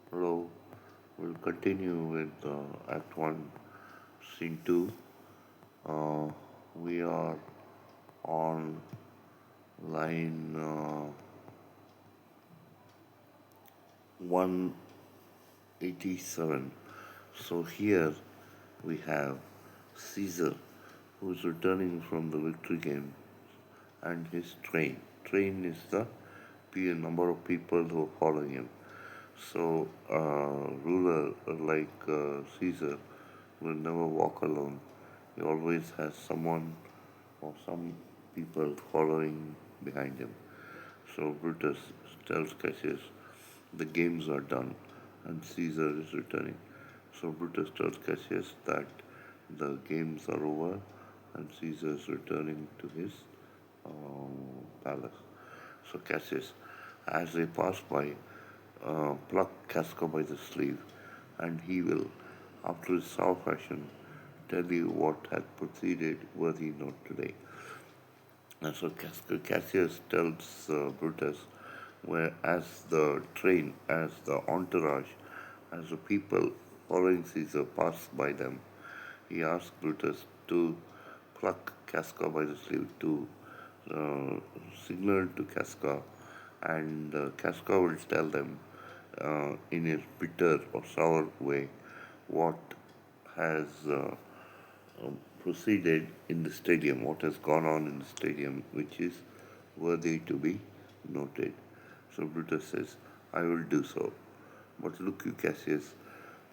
Hello, we'll continue with Act 1, Scene 2. Uh, we are on line 187. So here we have Caesar, who is returning from the victory game, and his train. Train is the number of people who are following him. So, ruler like Caesar will never walk alone. He always has someone or some people following behind him. So Brutus tells Cassius the games are done and Caesar is returning. So Brutus tells Cassius that the games are over and Caesar is returning to his palace. So Cassius, as they pass by, pluck Casca by the sleeve, and he will, after his sour fashion, tell you what hath proceeded were he not today. And so Cassius tells Brutus, where as the train, as the entourage, as the people following Caesar pass by them, he asks Brutus to pluck Casca by the sleeve, to uh, signal to Casca, and Casca will tell them in his bitter or sour way what has proceeded in the stadium, what has gone on in the stadium, which is worthy to be noted. So Brutus says, I will do so. But look you, Cassius,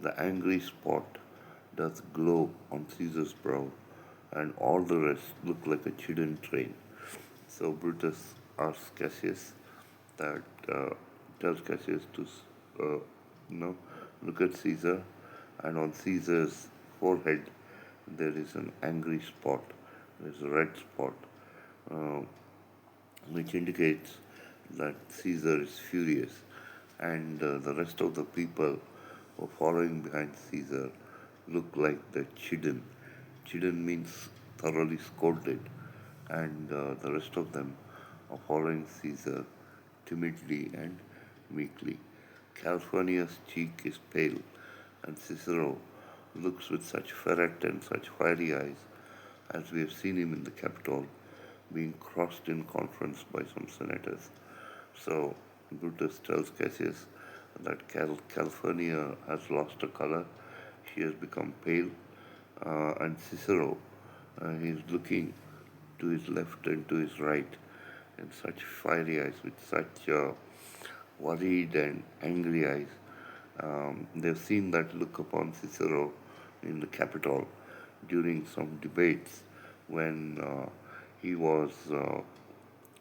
the angry spot doth glow on Caesar's brow, and all the rest look like a chidden train. So Brutus asks Cassius that tells Cassius to uh, you know look at Caesar, and on Caesar's forehead there is an angry spot. There's a red spot, uh, which indicates that Caesar is furious, and the rest of the people who are following behind Caesar look like the chidden. Chidden means thoroughly scolded, and the rest of them are following Caesar timidly and meekly. Calphurnia's cheek is pale, and Cicero looks with such ferret and such fiery eyes as we have seen him in the Capitol being crossed in conference by some senators. So Brutus tells Cassius that Calphurnia has lost her color, she has become pale, and Cicero is looking to his left and to his right in such fiery eyes, with such worried and angry eyes. They've seen that look upon Cicero in the Capitol during some debates when he was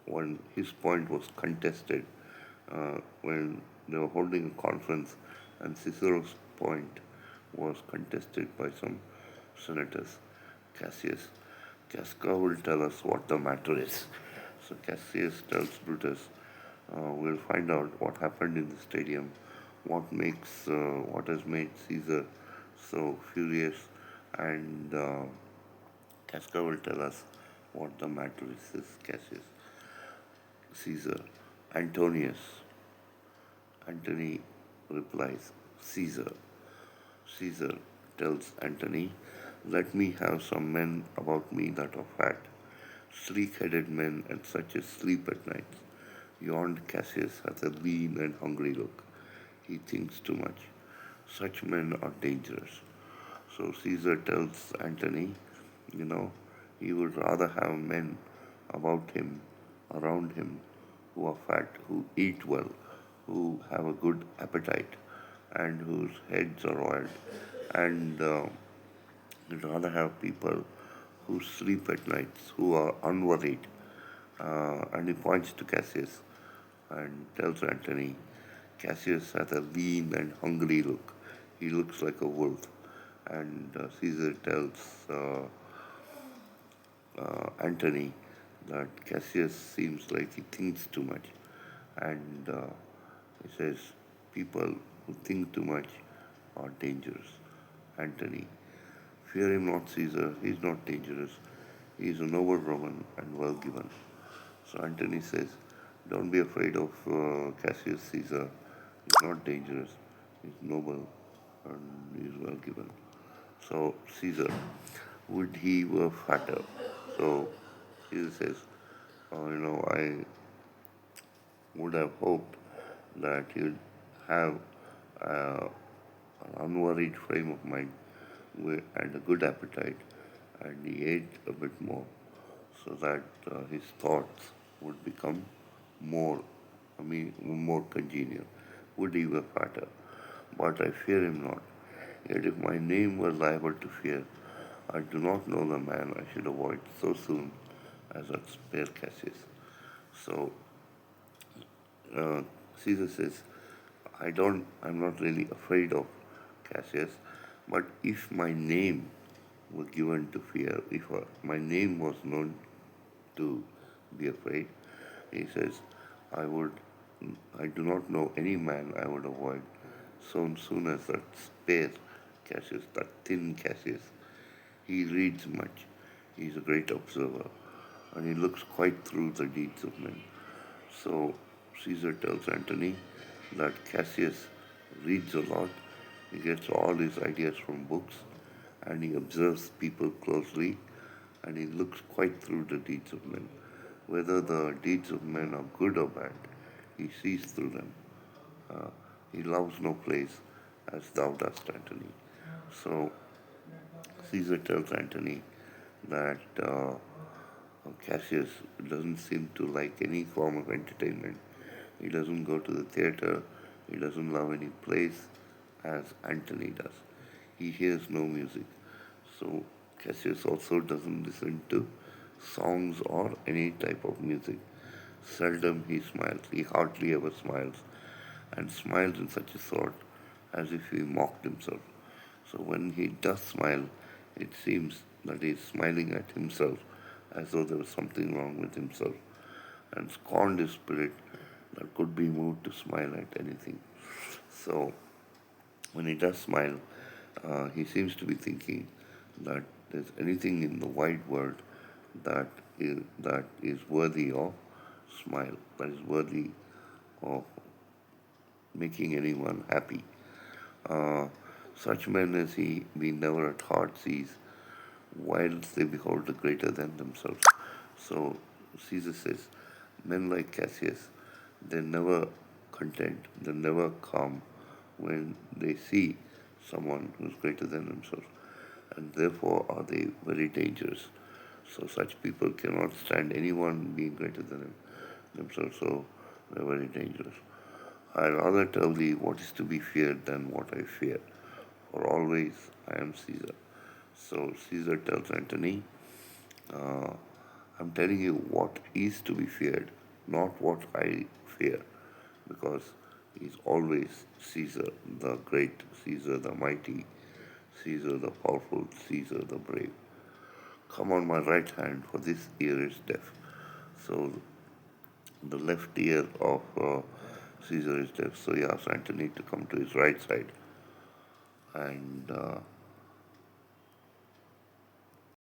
when his point was contested, when they were holding a conference and Cicero's point was contested by some senators. Cassius. Casca will tell us what the matter is. So Cassius tells Brutus, we'll find out what happened in the stadium, what has made Caesar so furious, and Casca will tell us what the matter is, says Cassius. Caesar. Antonius. Antony replies, Caesar. Caesar tells Antony, let me have some men about me that are fat, sleek headed men, and such as sleep at night. Yond Cassius hath a lean and hungry look. He thinks too much. Such men are dangerous. So Caesar tells Antony, you know, he would rather have men about him, around him, who are fat, who eat well, who have a good appetite, and whose heads are oiled. And he'd rather have people who sleep at nights, who are unworried. And he points to Cassius and tells Antony, Cassius has a lean and hungry look. He looks like a wolf. And Caesar tells Antony that Cassius seems like he thinks too much. And he says, people who think too much are dangerous. Antony, fear him not, Caesar. He is not dangerous. He is a noble Roman and well given. So Antony says, don't be afraid of Cassius Caesar. He's not dangerous. is noble and is well given. So Caesar, would he were fatter? So Caesar says, I would have hoped that you'd have uh, an unworried frame of mind and a good appetite, and he ate a bit more so that his thoughts would become more, more congenial. Would he were fatter? But I fear him not. Yet if my name were liable to fear, I do not know the man I should avoid so soon as I'd spare Cassius. So uh, Caesar says, I'm not really afraid of Cassius, but if my name were given to fear, if my name was known to be afraid, he says, I would, I do not know any man I would avoid so soon as that spare Cassius, that thin Cassius. He reads much. He is a great observer, and he looks quite through the deeds of men. So Caesar tells Antony that Cassius reads a lot, he gets all his ideas from books, and he observes people closely, and he looks quite through the deeds of men. Whether the deeds of men are good or bad, he sees through them. Uh, he loves no place as thou dost, Antony. So Caesar tells Antony that Cassius doesn't seem to like any form of entertainment. He doesn't go to the theater. He doesn't love any plays as Antony does. He hears no music. So Cassius also doesn't listen to songs or any type of music. Seldom he smiles. He hardly ever smiles, and smiles in such a sort as if he mocked himself. So when he does smile, it seems that he is smiling at himself as though there was something wrong with himself, and scorned his spirit that could be moved to smile at anything. So when he does smile, he seems to be thinking that there's anything in the wide world that is worthy of smile, that is worthy of making anyone happy. Uh, Such men as he we never at heart sees, whilst they behold the greater than themselves. So Caesar says, men like Cassius, they're never content, they're never calm when they see someone who's greater than themselves, and therefore are they very dangerous. So such people cannot stand anyone being greater than themselves, so they're very dangerous. I rather tell thee what is to be feared than what I fear, for always I am Caesar. So Caesar tells Antony, uh, I'm telling you what is to be feared, not what I fear, because he's always Caesar the great, Caesar the mighty, Caesar the powerful, Caesar the brave. Come on my right hand, for this ear is deaf. So the left ear of Caesar is deaf, so he asks Antony to come to his right side, and